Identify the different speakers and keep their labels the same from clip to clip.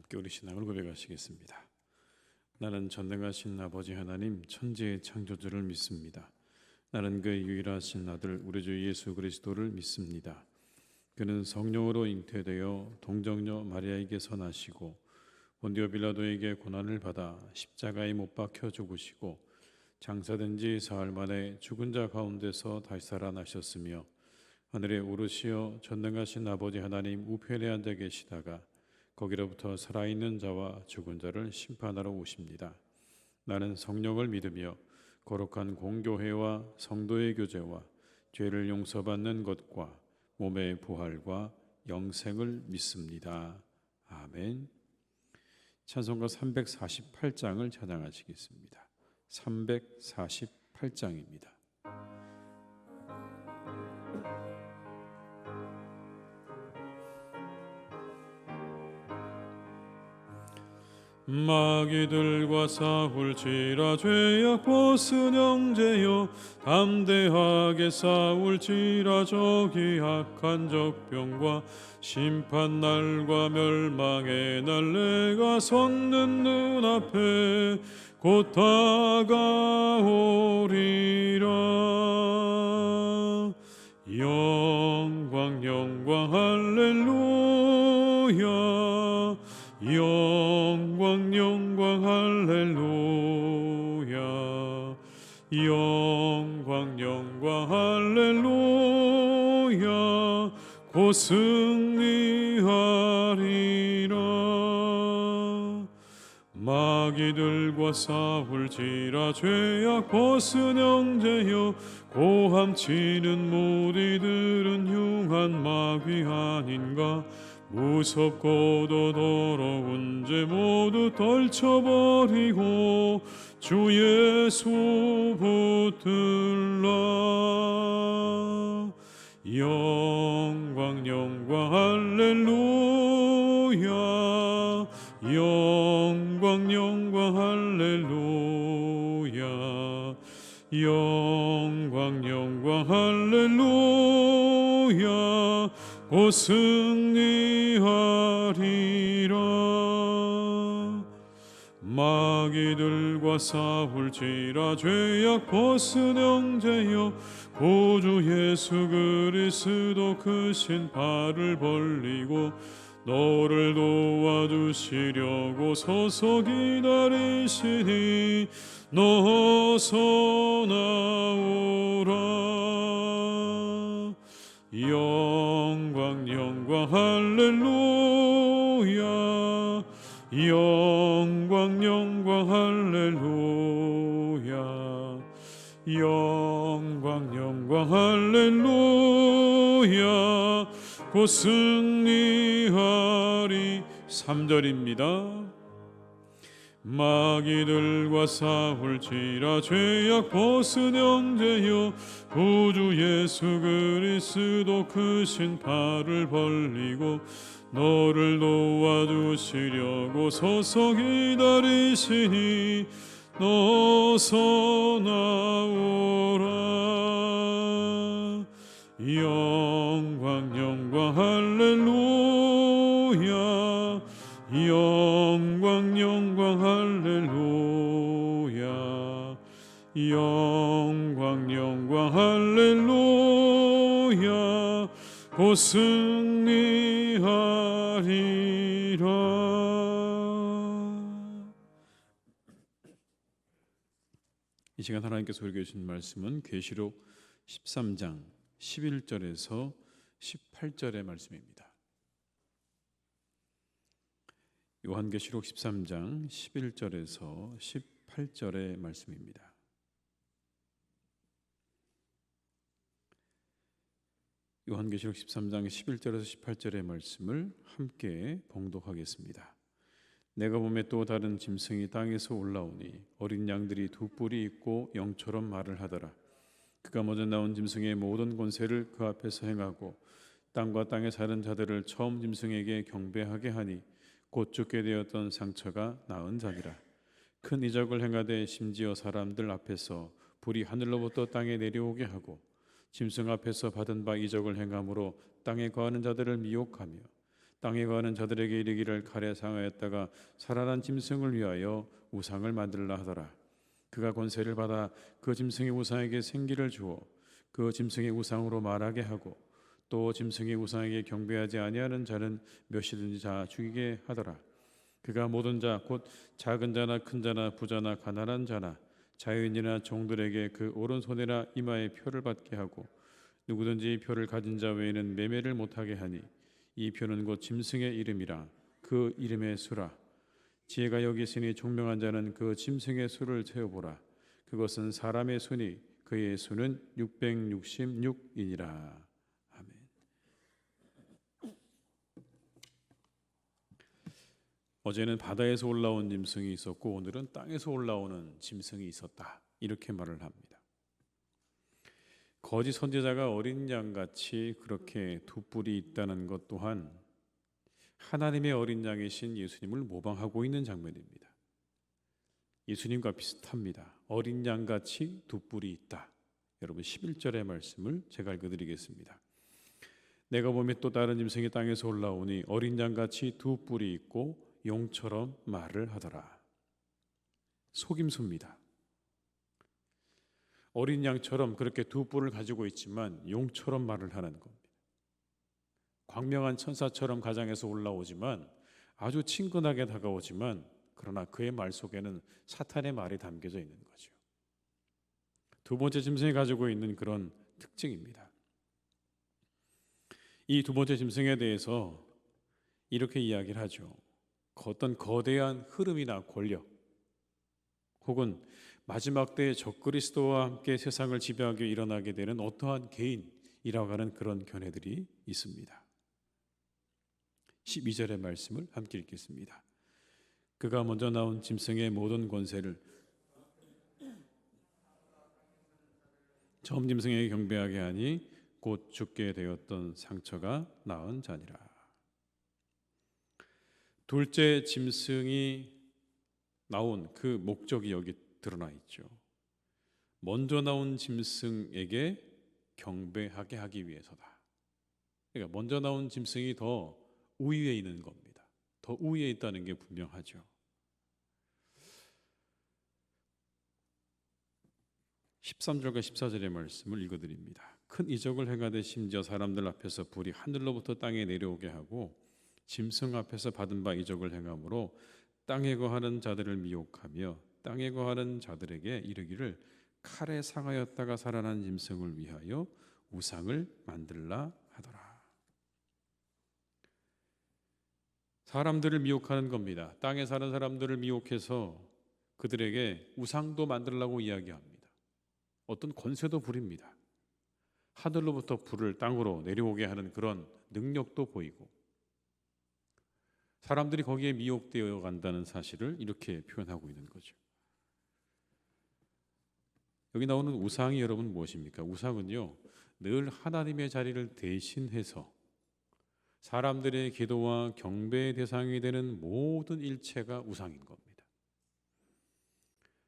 Speaker 1: 함께 우리 신앙을 고백하시겠습니다. 나는 전능하신 아버지 하나님 천지의 창조주를 믿습니다. 나는 그의 유일하신 아들 우리 주 예수 그리스도를 믿습니다. 그는 성령으로 잉태되어 동정녀 마리아에게서 나시고 본디오 빌라도에게 고난을 받아 십자가에 못 박혀 죽으시고 장사된 지 사흘 만에 죽은 자 가운데서 다시 살아나셨으며 하늘에 오르시어 전능하신 아버지 하나님 우편에 앉아 계시다가 거기로부터 살아있는 자와 죽은 자를 심판하러 오십니다. 나는 성령을 믿으며 거룩한 공교회와 성도의 교제와 죄를 용서받는 것과 몸의 부활과 영생을 믿습니다. 아멘. 찬송가 348장을 찬양하시겠습니다. 348장입니다. 마귀들과 싸울지라 죄악 벗은 형제여 담대하게 싸울지라 저기 악한 적병과 심판날과 멸망의 날 내가 섰는 눈앞에 곧 다가오리라. 영광 영광 할렐루야. 영광 영광 할렐루야. 영광 영광 할렐루야. 곧 승리하리라. 마귀들과 싸울지라 죄악 벗은 형제여 고함치는 무리들은 흉한 마귀 아닌가. 무섭고도 더러운 죄 모두 떨쳐버리고 주 예수 붙들라. 영광 영광 할렐루야. 영광 영광 할렐루야. 영광 영광 할렐루야. 곧 승리하리라. 마귀들과 싸울지라 죄악 벗은 형제여 구주 예수 그리스도 크신 발을 벌리고 너를 도와주시려고 서서 기다리시니 너서 나오라. 영광 영광 할렐루야. 영광 영광 할렐루야. 영광 영광 할렐루야. 곧 승리하리. 3절입니다. 마귀들과 싸울지라 죄악 벗은 형제여 구주 예수 그리스도 크신 발을 벌리고 너를 도와주시려고 서서 기다리시니 너서 나오라. 영광 영광 할렐루야. 영광 영광 할렐루야. 영광 영광 할렐루야. 곧 승리하리라. 이 시간 하나님께서 우리에게 주신 말씀은 계시록 13장 11절에서 18절의 말씀입니다. 요한계시록 13장 11절에서 18절의 말씀입니다. 요한계시록 13장 11절에서 18절의 말씀을 함께 봉독하겠습니다. 내가 보매 또 다른 짐승이 땅에서 올라오니 어린 양들이 두 뿔이 있고 영처럼 말을 하더라. 그가 먼저 나온 짐승의 모든 권세를 그 앞에서 행하고 땅과 땅에 사는 자들을 처음 짐승에게 경배하게 하니 곧 죽게 되었던 상처가 나은 자니라. 큰 이적을 행하되 심지어 사람들 앞에서 불이 하늘로부터 땅에 내려오게 하고 짐승 앞에서 받은 바 이적을 행함으로 땅에 거하는 자들을 미혹하며 땅에 거하는 자들에게 이르기를 칼에 상하였다가 살아난 짐승을 위하여 우상을 만들라 하더라. 그가 권세를 받아 그 짐승의 우상에게 생기를 주어 그 짐승의 우상으로 말하게 하고 또 짐승의 우상에게 경배하지 아니하는 자는 몇이든지 다 죽이게 하더라. 그가 모든 자 곧 작은 자나 큰 자나 부자나 가난한 자나 자유인이나 종들에게 그 오른손이나 이마에 표를 받게 하고 누구든지 이 표를 가진 자 외에는 매매를 못하게 하니 이 표는 곧 짐승의 이름이라 그 이름의 수라. 지혜가 여기 있으니 총명한 자는 그 짐승의 수를 세어보라. 그것은 사람의 수니 그의 수는 666이니라. 아멘. 어제는 바다에서 올라온 짐승이 있었고 오늘은 땅에서 올라오는 짐승이 있었다. 이렇게 말을 합니다. 거짓 선지자가 어린 양같이 그렇게 두 뿔이 있다는 것 또한 하나님의 어린 양이신 예수님을 모방하고 있는 장면입니다. 예수님과 비슷합니다. 어린 양같이 두 뿔이 있다. 여러분 11절의 말씀을 제가 읽어드리겠습니다. 내가 보면 또 다른 짐승이 땅에서 올라오니 어린 양같이 두 뿔이 있고 용처럼 말을 하더라. 속임수입니다. 어린 양처럼 그렇게 두 뿔을 가지고 있지만 용처럼 말을 하는 겁니다. 광명한 천사처럼 가장에서 올라오지만 아주 친근하게 다가오지만 그러나 그의 말 속에는 사탄의 말이 담겨져 있는 거죠. 두 번째 짐승이 가지고 있는 그런 특징입니다. 이 두 번째 짐승에 대해서 이렇게 이야기를 하죠. 어떤 거대한 흐름이나 권력 혹은 마지막 때의 적그리스도와 함께 세상을 지배하게 일어나게 되는 어떠한 개인이라고 하는 그런 견해들이 있습니다. 12절의 말씀을 함께 읽겠습니다. 그가 먼저 나온 짐승의 모든 권세를 처음 짐승에게 경배하게 하니 곧 죽게 되었던 상처가 나은 자니라. 둘째 짐승이 나온 그 목적이 여기 드러나 있죠. 먼저 나온 짐승에게 경배하게 하기 위해서다. 그러니까 먼저 나온 짐승이 더 우위에 있는 겁니다. 더 우위에 있다는 게 분명하죠. 13절과 14절의 말씀을 읽어드립니다. 큰 이적을 행하되 심지어 사람들 앞에서 불이 하늘로부터 땅에 내려오게 하고 짐승 앞에서 받은 바 이적을 행함으로 땅에 거하는 자들을 미혹하며 땅에 거하는 자들에게 이르기를 칼에 상하였다가 살아난 짐승을 위하여 우상을 만들라 하더라. 사람들을 미혹하는 겁니다. 땅에 사는 사람들을 미혹해서 그들에게 우상도 만들라고 이야기합니다. 어떤 권세도 부립니다. 하늘로부터 불을 땅으로 내려오게 하는 그런 능력도 보이고 사람들이 거기에 미혹되어 간다는 사실을 이렇게 표현하고 있는 거죠. 여기 나오는 우상이 여러분 무엇입니까? 우상은요, 늘 하나님의 자리를 대신해서 사람들의 기도와 경배의 대상이 되는 모든 일체가 우상인 겁니다.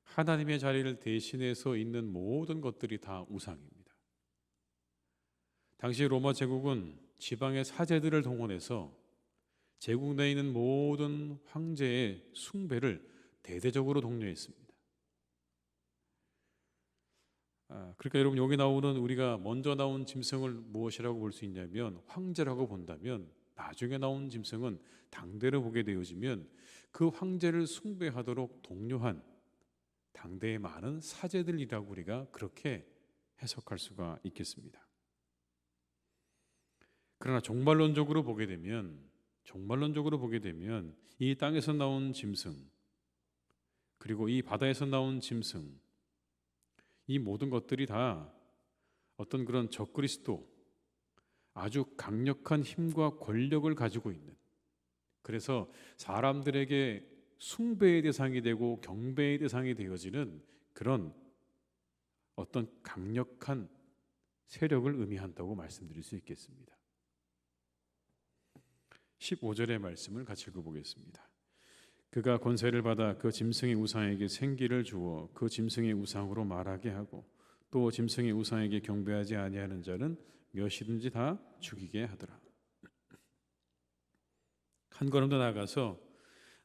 Speaker 1: 하나님의 자리를 대신해서 있는 모든 것들이 다 우상입니다. 당시 로마 제국은 지방의 사제들을 동원해서 제국 내에 있는 모든 황제의 숭배를 대대적으로 독려했습니다. 그러니까 여러분 여기 나오는 우리가 먼저 나온 짐승을 무엇이라고 볼 수 있냐면 황제라고 본다면 나중에 나온 짐승은 당대를 보게 되어지면 그 황제를 숭배하도록 독려한 당대의 많은 사제들이라고 우리가 그렇게 해석할 수가 있겠습니다. 그러나 종말론적으로 보게 되면 이 땅에서 나온 짐승 그리고 이 바다에서 나온 짐승 이 모든 것들이 다 어떤 그런 적그리스도 아주 강력한 힘과 권력을 가지고 있는 그래서 사람들에게 숭배의 대상이 되고 경배의 대상이 되어지는 그런 어떤 강력한 세력을 의미한다고 말씀드릴 수 있겠습니다. 15절의 말씀을 같이 읽어보겠습니다. 그가 권세를 받아 그 짐승의 우상에게 생기를 주어 그 짐승의 우상으로 말하게 하고 또 짐승의 우상에게 경배하지 아니하는 자는 몇이든지 다 죽이게 하더라. 한 걸음 더 나아가서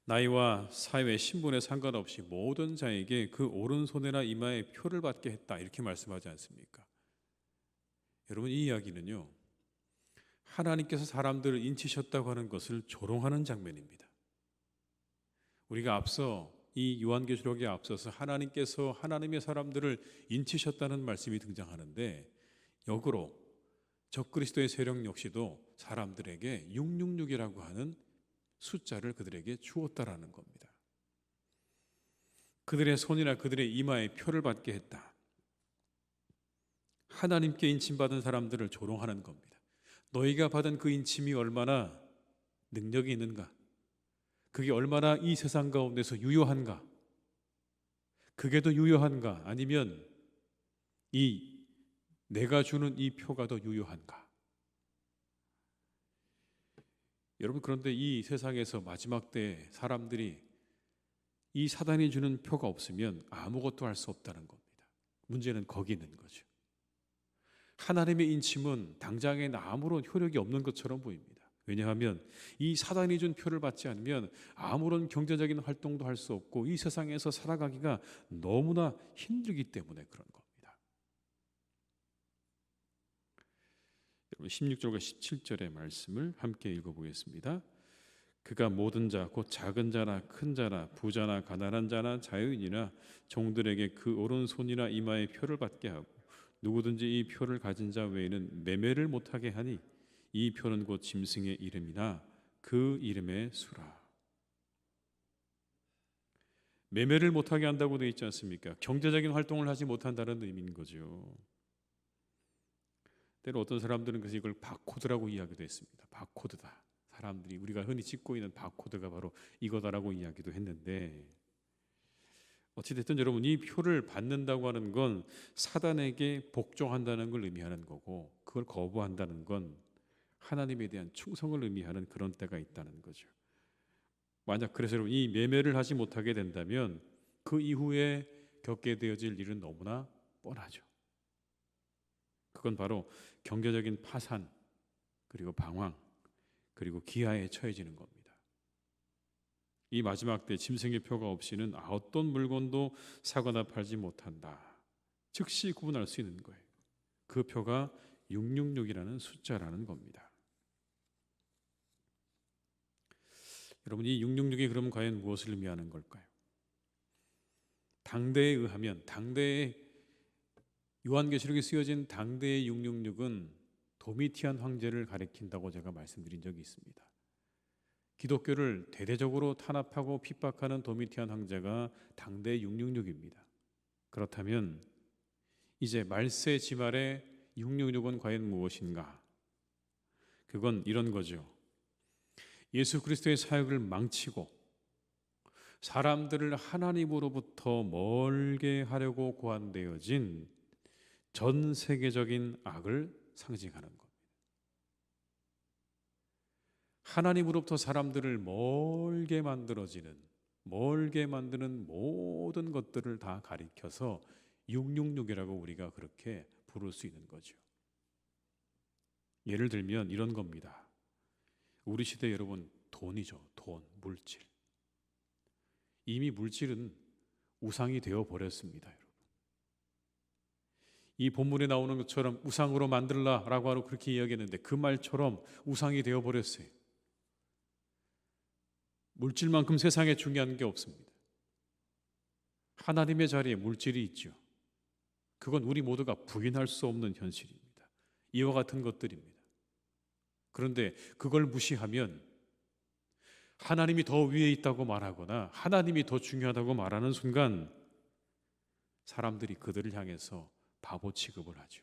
Speaker 1: 나이와 사회 신분에 상관없이 모든 자에게 그 오른손이나 이마에 표를 받게 했다, 이렇게 말씀하지 않습니까? 여러분, 이 이야기는요, 하나님께서 사람들을 인치셨다고 하는 것을 조롱하는 장면입니다. 우리가 앞서 이 요한계시록에 앞서서 하나님께서 하나님의 사람들을 인치셨다는 말씀이 등장하는데, 역으로 적그리스도의 세력 역시도 사람들에게 666이라고 하는 숫자를 그들에게 주었다라는 겁니다. 그들의 손이나 그들의 이마에 표를 받게 했다. 하나님께 인침받은 사람들을 조롱하는 겁니다. 너희가 받은 그 인침이 얼마나 능력이 있는가? 그게 얼마나 이 세상 가운데서 유효한가? 그게 더 유효한가? 아니면 이 내가 주는 이 표가 더 유효한가? 여러분, 그런데 이 세상에서 마지막 때 사람들이 이 사단이 주는 표가 없으면 아무것도 할 수 없다는 겁니다. 문제는 거기 있는 거죠. 하나님의 인침은 당장에는 아무런 효력이 없는 것처럼 보입니다. 왜냐하면 이 사단이 준 표를 받지 않으면 아무런 경제적인 활동도 할 수 없고 이 세상에서 살아가기가 너무나 힘들기 때문에 그런 겁니다. 여러분, 16절과 17절의 말씀을 함께 읽어보겠습니다. 그가 모든 자 곧 작은 자나 큰 자나 부자나 가난한 자나 자유인이나 종들에게 그 오른손이나 이마에 표를 받게 하고 누구든지 이 표를 가진 자 외에는 매매를 못하게 하니 이 표는 곧 짐승의 이름이나 그 이름의 수라. 매매를 못하게 한다고 되어 있지 않습니까? 경제적인 활동을 하지 못한다는 의미인 거죠. 때로 어떤 사람들은 그래서 이걸 바코드라고 이야기도 했습니다. 바코드다. 사람들이 우리가 흔히 찍고 있는 바코드가 바로 이거다라고 이야기도 했는데, 어찌됐든 여러분, 이 표를 받는다고 하는 건 사단에게 복종한다는 걸 의미하는 거고, 그걸 거부한다는 건 하나님에 대한 충성을 의미하는 그런 때가 있다는 거죠. 만약 그래서 여러분, 이 매매를 하지 못하게 된다면 그 이후에 겪게 되어질 일은 너무나 뻔하죠. 그건 바로 경제적인 파산, 그리고 방황, 그리고 기아에 처해지는 겁니다. 이 마지막 때 짐승의 표가 없이는 어떤 물건도 사거나 팔지 못한다. 즉시 구분할 수 있는 거예요. 그 표가 666이라는 숫자라는 겁니다. 여러분, 이 666이 그러면 과연 무엇을 의미하는 걸까요? 당대에 의하면, 당대에 요한계시록에 쓰여진 당대의 666은 도미티안 황제를 가리킨다고 제가 말씀드린 적이 있습니다. 기독교를 대대적으로 탄압하고 핍박하는 도미티안 황제가 당대 666입니다. 그렇다면 이제 말세 지말의 666은 과연 무엇인가? 그건 이런 거죠. 예수 그리스도의 사역을 망치고 사람들을 하나님으로부터 멀게 하려고 고안되어진 전 세계적인 악을 상징하는 겁니다. 하나님으로부터 사람들을 멀게 만드는 모든 것들을 다 가리켜서 666이라고 우리가 그렇게 부를 수 있는 거죠. 예를 들면 이런 겁니다. 우리 시대 여러분, 돈이죠. 돈, 물질. 이미 물질은 우상이 되어 버렸습니다, 여러분. 이 본문에 나오는 것처럼 우상으로 만들라라고 하고 그렇게 이야기했는데 그 말처럼 우상이 되어 버렸어요. 물질만큼 세상에 중요한 게 없습니다. 하나님의 자리에 물질이 있죠. 그건 우리 모두가 부인할 수 없는 현실입니다. 이와 같은 것들입니다. 그런데 그걸 무시하면 하나님이 더 위에 있다고 말하거나 하나님이 더 중요하다고 말하는 순간 사람들이 그들을 향해서 바보 취급을 하죠.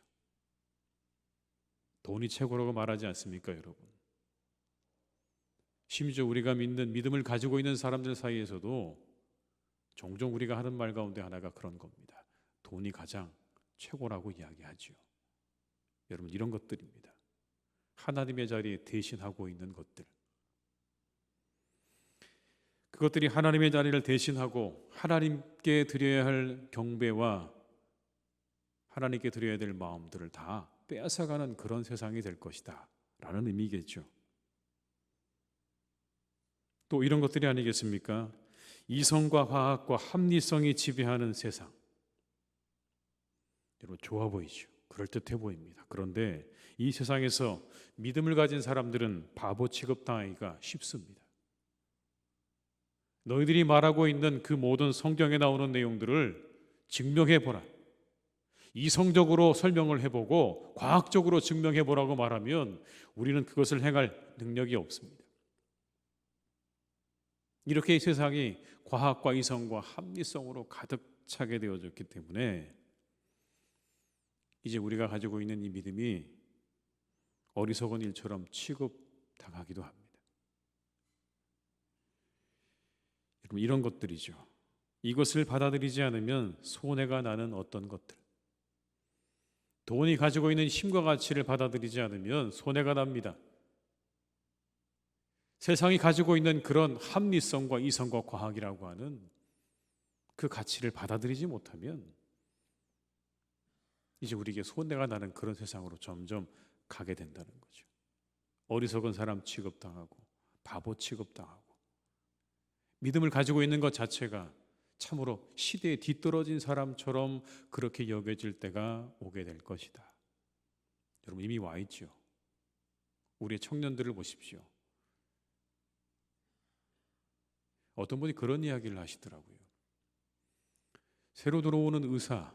Speaker 1: 돈이 최고라고 말하지 않습니까, 여러분? 심지어 우리가 믿는 믿음을 가지고 있는 사람들 사이에서도 종종 우리가 하는 말 가운데 하나가 그런 겁니다. 돈이 가장 최고라고 이야기하죠. 여러분, 이런 것들입니다. 하나님의 자리에 대신하고 있는 것들. 그것들이 하나님의 자리를 대신하고 하나님께 드려야 할 경배와 하나님께 드려야 될 마음들을 다 빼앗아가는 그런 세상이 될 것이다 라는 의미겠죠. 또 이런 것들이 아니겠습니까? 이성과 과학과 합리성이 지배하는 세상. 여러분, 좋아 보이죠? 그럴듯해 보입니다. 그런데 이 세상에서 믿음을 가진 사람들은 바보 취급당하기가 쉽습니다. 너희들이 말하고 있는 그 모든 성경에 나오는 내용들을 증명해 보라. 이성적으로 설명을 해보고 과학적으로 증명해 보라고 말하면 우리는 그것을 행할 능력이 없습니다. 이렇게 이 세상이 과학과 이성과 합리성으로 가득 차게 되어졌기 때문에 이제 우리가 가지고 있는 이 믿음이 어리석은 일처럼 취급당하기도 합니다. 여러분, 이런 것들이죠. 이것을 받아들이지 않으면 손해가 나는 어떤 것들, 돈이 가지고 있는 힘과 가치를 받아들이지 않으면 손해가 납니다. 세상이 가지고 있는 그런 합리성과 이성과 과학이라고 하는 그 가치를 받아들이지 못하면 이제 우리에게 손해가 나는 그런 세상으로 점점 가게 된다는 거죠. 어리석은 사람 취급당하고 바보 취급당하고 믿음을 가지고 있는 것 자체가 참으로 시대에 뒤떨어진 사람처럼 그렇게 여겨질 때가 오게 될 것이다. 여러분, 이미 와 있죠. 우리의 청년들을 보십시오. 어떤 분이 그런 이야기를 하시더라고요. 새로 들어오는 의사,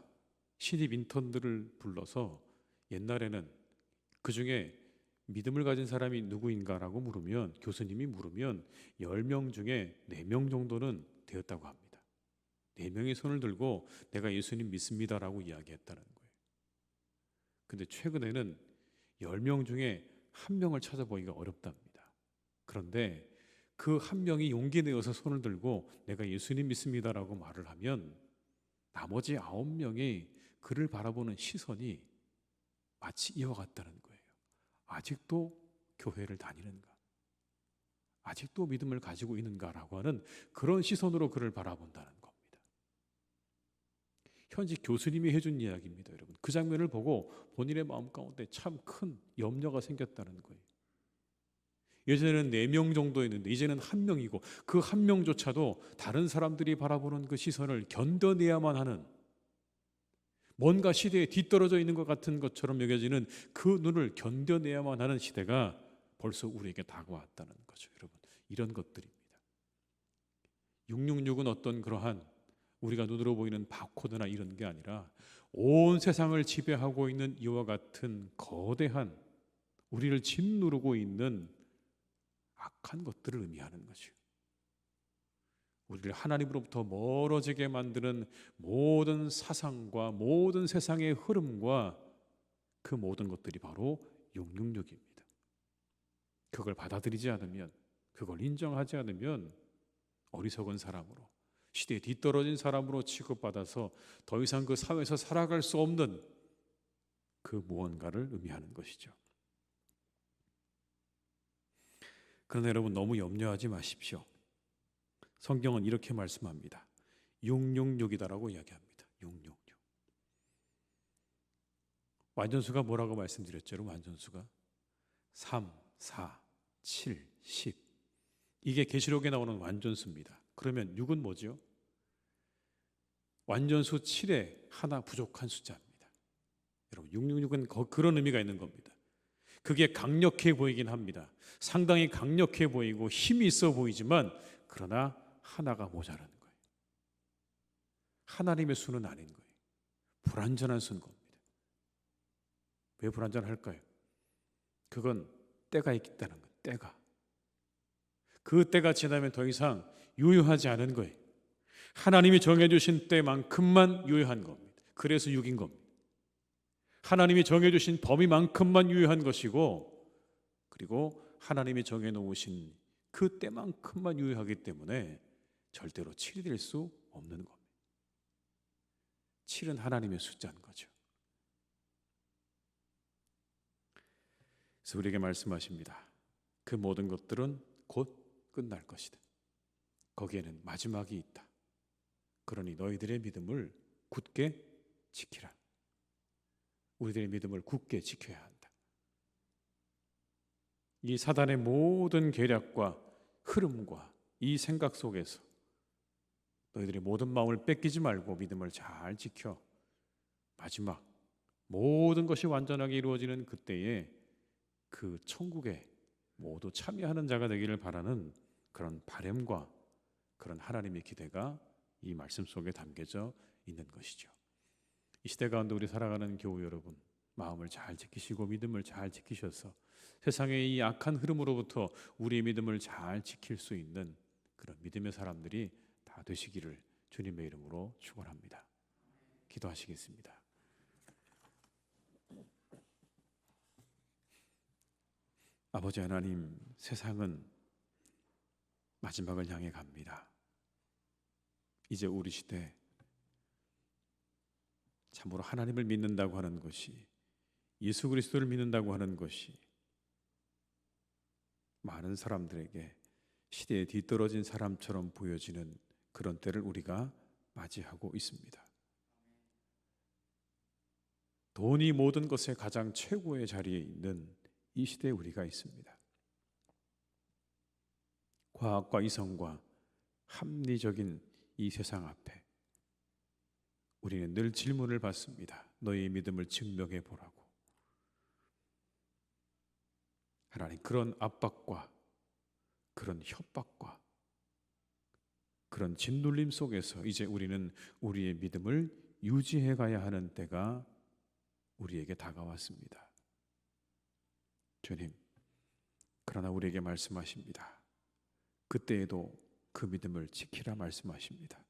Speaker 1: 신입 인턴들을 불러서 옛날에는 그 중에 믿음을 가진 사람이 누구인가라고 물으면, 교수님이 물으면 10명 중에 4명 정도는 되었다고 합니다. 4명이 손을 들고 내가 예수님 믿습니다라고 이야기했다는 거예요. 근데 최근에는 10명 중에 1명을 찾아보기가 어렵답니다. 그런데 그 1명이 용기 내어서 손을 들고 내가 예수님 믿습니다라고 말을 하면 나머지 9명이 그를 바라보는 시선이 마치 이와 같다는 거예요. 아직도 교회를 다니는가? 아직도 믿음을 가지고 있는가라고 하는 그런 시선으로 그를 바라본다는 겁니다. 현직 교수님이 해준 이야기입니다, 여러분. 그 장면을 보고 본인의 마음 가운데 참 큰 염려가 생겼다는 거예요. 예전에는 4명 정도였는데 이제는 1명이고 그 1명조차도 다른 사람들이 바라보는 그 시선을 견뎌내야만 하는, 뭔가 시대에 뒤떨어져 있는 것 같은 것처럼 여겨지는 그 눈을 견뎌내야만 하는 시대가 벌써 우리에게 다가왔다는 거죠. 여러분, 이런 것들입니다. 666은 어떤 그러한 우리가 눈으로 보이는 바코드나 이런 게 아니라 온 세상을 지배하고 있는 이와 같은 거대한, 우리를 짓누르고 있는 악한 것들을 의미하는 거죠. 우리를 하나님으로부터 멀어지게 만드는 모든 사상과 모든 세상의 흐름과 그 모든 것들이 바로 666입니다. 그걸 받아들이지 않으면, 그걸 인정하지 않으면 어리석은 사람으로, 시대에 뒤떨어진 사람으로 취급받아서 더 이상 그 사회에서 살아갈 수 없는 그 무언가를 의미하는 것이죠. 그러나 여러분, 너무 염려하지 마십시오. 성경은 이렇게 말씀합니다. 666이다라고 이야기합니다. 666. 완전수가 뭐라고 말씀드렸죠? 여러분, 완전수가 3, 4, 7, 10. 이게 계시록에 나오는 완전수입니다. 그러면 6은 뭐죠? 완전수 7에 하나 부족한 숫자입니다. 여러분, 666은 그런 의미가 있는 겁니다. 그게 강력해 보이긴 합니다. 상당히 강력해 보이고 힘이 있어 보이지만 그러나 하나가 모자라는 거예요. 하나님의 수는 아닌 거예요. 불완전한 수인 겁니다. 왜 불완전할까요? 그건 때가 있다는 거예요. 때가. 그 때가 지나면 더 이상 유효하지 않은 거예요. 하나님이 정해주신 때만큼만 유효한 겁니다. 그래서 6인 겁니다. 하나님이 정해주신 범위만큼만 유효한 것이고, 그리고 하나님이 정해놓으신 그 때만큼만 유효하기 때문에 절대로 7이 될 수 없는 겁니다. 7은 하나님의 숫자인 거죠. 그래서 우리에게 말씀하십니다. 그 모든 것들은 곧 끝날 것이다. 거기에는 마지막이 있다. 그러니 너희들의 믿음을 굳게 지키라. 우리들의 믿음을 굳게 지켜야 한다. 이 사단의 모든 계략과 흐름과 이 생각 속에서 너희들이 모든 마음을 뺏기지 말고 믿음을 잘 지켜 마지막 모든 것이 완전하게 이루어지는 그때에 그 천국에 모두 참여하는 자가 되기를 바라는 그런 바람과 그런 하나님의 기대가 이 말씀 속에 담겨져 있는 것이죠. 이 시대 가운데 우리 살아가는 교우 여러분, 마음을 잘 지키시고 믿음을 잘 지키셔서 세상의 이 악한 흐름으로부터 우리의 믿음을 잘 지킬 수 있는 그런 믿음의 사람들이 다 되시기를 주님의 이름으로 축원합니다. 기도하시겠습니다. 아버지 하나님, 세상은 마지막을 향해 갑니다. 이제 우리 시대 참으로 하나님을 믿는다고 하는 것이, 예수 그리스도를 믿는다고 하는 것이 많은 사람들에게 시대에 뒤떨어진 사람처럼 보여지는 그런 때를 우리가 맞이하고 있습니다. 돈이 모든 것의 가장 최고의 자리에 있는 이 시대에 우리가 있습니다. 과학과 이성과 합리적인 이 세상 앞에 우리는 늘 질문을 받습니다. 너희의 믿음을 증명해 보라고. 하나님, 그런 압박과 그런 협박과 그런 짓눌림 속에서 이제 우리는 우리의 믿음을 유지해 가야 하는 때가 우리에게 다가왔습니다. 주님, 그러나 우리에게 말씀하십니다. 그때에도 그 믿음을 지키라 말씀하십니다.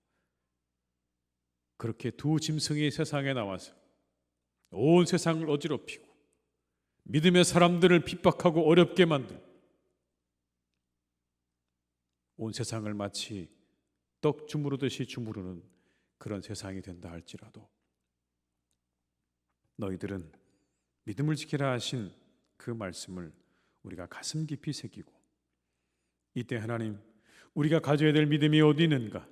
Speaker 1: 그렇게 두 짐승이 세상에 나와서 온 세상을 어지럽히고 믿음의 사람들을 핍박하고 어렵게 만들고 온 세상을 마치 떡 주무르듯이 주무르는 그런 세상이 된다 할지라도 너희들은 믿음을 지키라 하신 그 말씀을 우리가 가슴 깊이 새기고 이때 하나님, 우리가 가져야 될 믿음이 어디 있는가,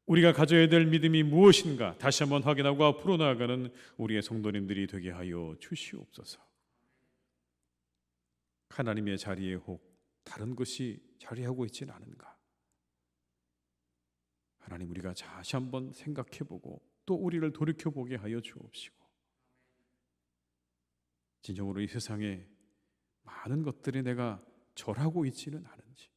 Speaker 1: 우리가 가져야 될 믿음이 무엇인가 다시 한번 확인하고 앞으로 나아가는 우리의 성도님들이 되게 하여 주시옵소서. 하나님의 자리에 혹 다른 것이 자리하고 있지는 않은가, 하나님, 우리가 다시 한번 생각해보고 또 우리를 돌이켜보게 하여 주옵시고, 진정으로 이 세상에 많은 것들이 내가 절하고 있지는 않은지,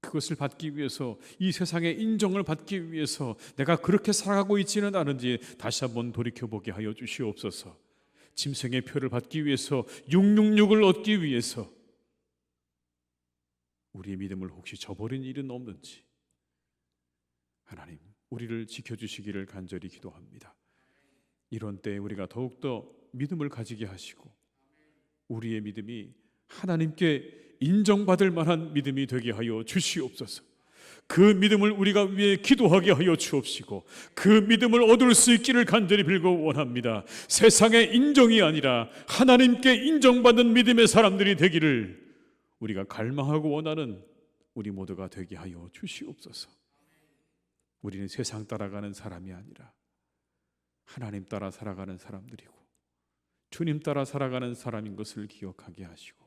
Speaker 1: 그것을 받기 위해서, 이 세상의 인정을 받기 위해서 내가 그렇게 살아가고 있지는 않은지 다시 한번 돌이켜보게 하여 주시옵소서. 짐승의 표를 받기 위해서, 666을 얻기 위해서 우리의 믿음을 혹시 저버린 일은 없는지 하나님, 우리를 지켜주시기를 간절히 기도합니다. 이런 때에 우리가 더욱더 믿음을 가지게 하시고 우리의 믿음이 하나님께 인정받을 만한 믿음이 되게 하여 주시옵소서. 그 믿음을 우리가 위해 기도하게 하여 주옵시고 그 믿음을 얻을 수 있기를 간절히 빌고 원합니다. 세상의 인정이 아니라 하나님께 인정받는 믿음의 사람들이 되기를 우리가 갈망하고 원하는 우리 모두가 되게 하여 주시옵소서. 우리는 세상 따라가는 사람이 아니라 하나님 따라 살아가는 사람들이고 주님 따라 살아가는 사람인 것을 기억하게 하시고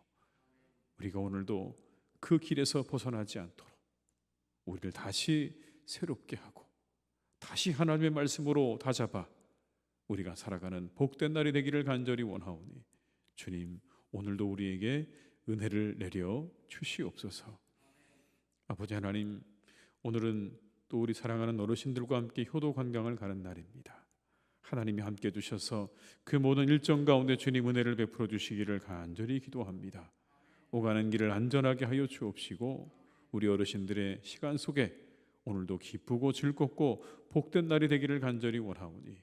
Speaker 1: 우리가 오늘도 그 길에서 벗어나지 않도록 우리를 다시 새롭게 하고 다시 하나님의 말씀으로 다잡아 우리가 살아가는 복된 날이 되기를 간절히 원하오니 주님, 오늘도 우리에게 은혜를 내려 주시옵소서. 아버지 하나님, 오늘은 또 우리 사랑하는 어르신들과 함께 효도 관광을 가는 날입니다. 하나님이 함께 두셔서 그 모든 일정 가운데 주님 은혜를 베풀어 주시기를 간절히 기도합니다. 오가는 길을 안전하게 하여 주옵시고 우리 어르신들의 시간 속에 오늘도 기쁘고 즐겁고 복된 날이 되기를 간절히 원하오니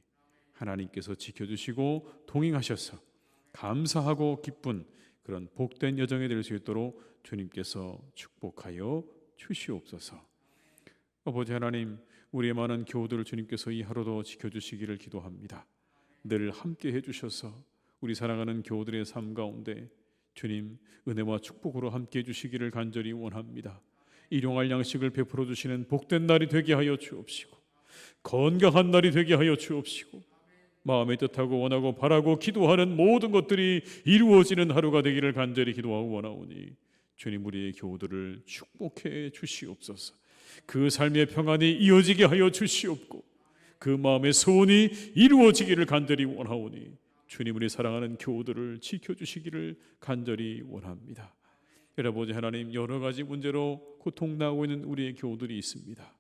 Speaker 1: 하나님께서 지켜주시고 동행하셔서 감사하고 기쁜 그런 복된 여정이 될 수 있도록 주님께서 축복하여 주시옵소서. 아버지 하나님, 우리의 많은 교우들을 주님께서 이 하루도 지켜주시기를 기도합니다. 늘 함께 해주셔서 우리 사랑하는 교우들의 삶 가운데 주님 은혜와 축복으로 함께 해주시기를 간절히 원합니다. 일용할 양식을 베풀어 주시는 복된 날이 되게 하여 주옵시고 건강한 날이 되게 하여 주옵시고 마음의 뜻하고 원하고 바라고 기도하는 모든 것들이 이루어지는 하루가 되기를 간절히 기도하고 원하오니 주님, 우리의 교우들을 축복해 주시옵소서. 그 삶의 평안이 이어지게 하여 주시옵고 그 마음의 소원이 이루어지기를 간절히 원하오니 주님, 우리 사랑하는 교우들을 지켜주시기를 간절히 원합니다. 아버지 하나님, 여러 가지 문제로 고통당하고 있는 우리의 교우들이 있습니다.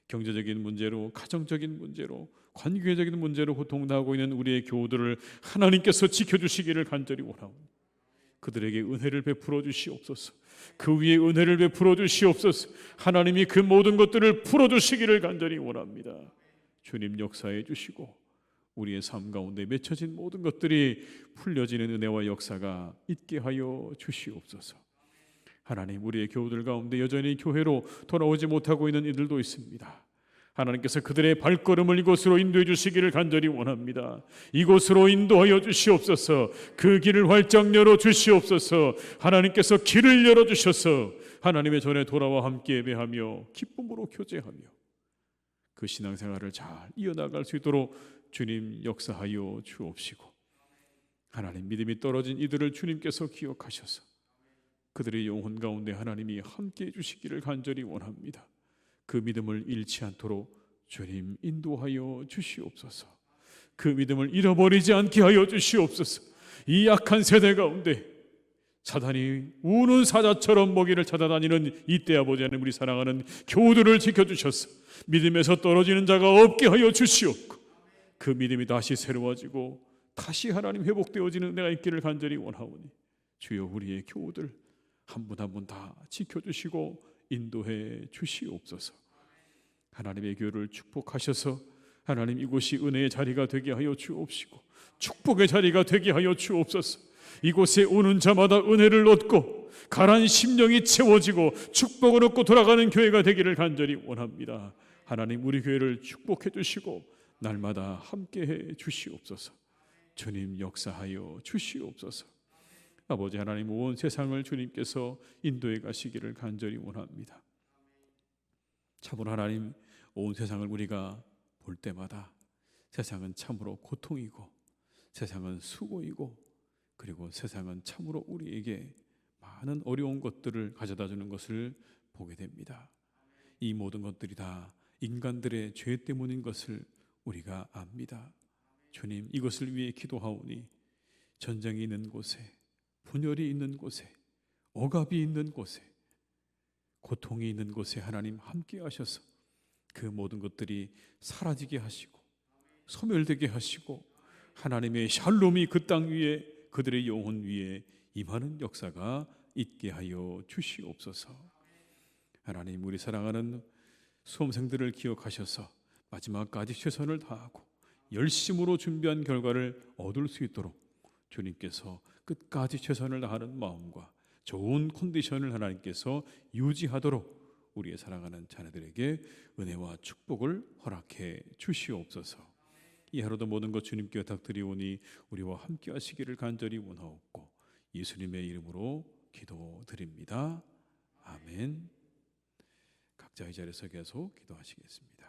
Speaker 1: 경제적인 문제로, 가정적인 문제로, 관계적인 문제로 고통당하고 있는 우리의 교우들을 하나님께서 지켜주시기를 간절히 원하오니 그들에게 은혜를 베풀어 주시옵소서. 그 위에 은혜를 베풀어 주시옵소서. 하나님이 그 모든 것들을 풀어주시기를 간절히 원합니다. 주님, 역사해 주시고 우리의 삶 가운데 맺혀진 모든 것들이 풀려지는 은혜와 역사가 있게 하여 주시옵소서. 하나님, 우리의 교우들 가운데 여전히 교회로 돌아오지 못하고 있는 이들도 있습니다. 하나님께서 그들의 발걸음을 이곳으로 인도해 주시기를 간절히 원합니다. 이곳으로 인도하여 주시옵소서. 그 길을 활짝 열어 주시옵소서. 하나님께서 길을 열어 주셔서 하나님의 전에 돌아와 함께 예배하며 기쁨으로 교제하며 그 신앙생활을 잘 이어나갈 수 있도록 주님 역사하여 주옵시고, 하나님, 믿음이 떨어진 이들을 주님께서 기억하셔서 그들의 영혼 가운데 하나님이 함께해 주시기를 간절히 원합니다. 그 믿음을 잃지 않도록 주님 인도하여 주시옵소서. 그 믿음을 잃어버리지 않게 하여 주시옵소서. 이 약한 세대 가운데 사단이 우는 사자처럼 먹이를 찾아다니는 이때 아버지 하나님, 우리 사랑하는 교우들을 지켜주셔서 믿음에서 떨어지는 자가 없게 하여 주시옵고 그 믿음이 다시 새로워지고 다시 하나님 회복되어지는 은혜가 있기를 간절히 원하오니 주여, 우리의 교우들 한 분 한 분 다 지켜주시고 인도해 주시옵소서. 하나님의 교회를 축복하셔서 하나님, 이곳이 은혜의 자리가 되게 하여 주옵시고 축복의 자리가 되게 하여 주옵소서. 이곳에 오는 자마다 은혜를 얻고 가라앉은 심령이 채워지고 축복을 얻고 돌아가는 교회가 되기를 간절히 원합니다. 하나님, 우리 교회를 축복해 주시고 날마다 함께해 주시옵소서. 주님, 역사하여 주시옵소서. 아버지 하나님, 온 세상을 주님께서 인도해 가시기를 간절히 원합니다. 참으로 하나님, 온 세상을 우리가 볼 때마다 세상은 참으로 고통이고 세상은 수고이고 그리고 세상은 참으로 우리에게 많은 어려운 것들을 가져다주는 것을 보게 됩니다. 이 모든 것들이 다 인간들의 죄 때문인 것을 우리가 압니다. 주님, 이것을 위해 기도하오니 전쟁이 있는 곳에, 분열이 있는 곳에, 억압이 있는 곳에, 고통이 있는 곳에 하나님 함께 하셔서 그 모든 것들이 사라지게 하시고 소멸되게 하시고 하나님의 샬롬이 그 땅 위에, 그들의 영혼 위에 임하는 역사가 있게 하여 주시옵소서. 하나님, 우리 사랑하는 수험생들을 기억하셔서 마지막까지 최선을 다하고 열심으로 준비한 결과를 얻을 수 있도록 주님께서 끝까지 최선을 다하는 마음과 좋은 컨디션을 하나님께서 유지하도록 우리의 사랑하는 자녀들에게 은혜와 축복을 허락해 주시옵소서. 이 하루도 모든 것 주님께 부탁드리오니 우리와 함께 하시기를 간절히 원하옵고 예수님의 이름으로 기도드립니다. 아멘. 각자 이 자리에서 계속 기도하시겠습니다.